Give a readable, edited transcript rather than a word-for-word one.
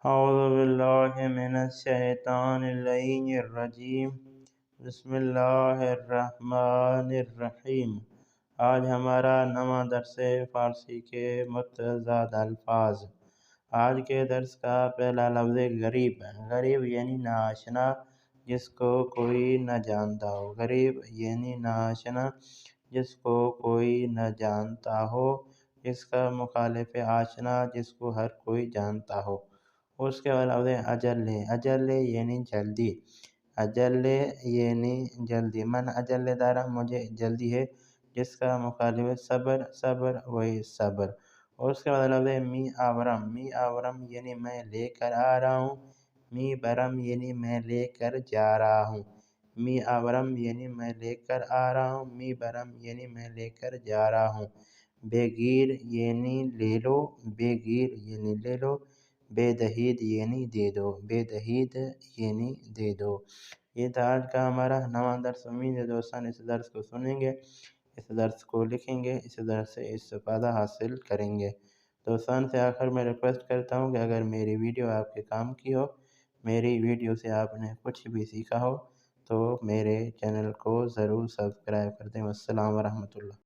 اعوذ باللہ من الشیطان اللعین الرجیم بسم اللہ الرحمن الرحیم۔ آج ہمارا نواں درس فارسی کے متضاد الفاظ۔ آج کے درس کا پہلا لفظ غریب ہے۔ غریب یعنی ناآشنا، جس کو کوئی نہ جانتا ہو۔ غریب یعنی ناآشنا، جس کو کوئی نہ جانتا ہو۔ اس کا مخالف آشنا، جس کو ہر کوئی جانتا ہو۔ اس کے بعد لفظ اجل ہے۔ اجل یعنی جلدی۔ اجل یعنی جلدی۔ من اجل دارا، مجھے جلدی ہے، جس کا مخالف صبر۔ صبر وہی صبر۔ اور اس کے بعد لفظ می آورم۔ می آورم یعنی میں لے کر آ رہا ہوں۔ می برم یعنی میں لے کر جا رہا ہوں۔ می آورم یعنی میں لے کر آ رہا ہوں۔ می برم یعنی میں لے کر جا رہا ہوں۔ بے گیر یعنی لے لو۔ بے گیر یعنی لے لو۔ بے دہید یعنی دے دو۔ بے دہید یعنی دے دو۔ یہ تھا آج کا ہمارا نواں درس۔ امید ہے دوستان اس درس کو سنیں گے، اس درس کو لکھیں گے، اس درس سے استفادہ حاصل کریں گے۔ دوستان سے آخر میں ریکویسٹ کرتا ہوں کہ اگر میری ویڈیو آپ کے کام کی ہو، میری ویڈیو سے آپ نے کچھ بھی سیکھا ہو، تو میرے چینل کو ضرور سبسکرائب کر دیں۔ السلام ورحمۃ اللہ۔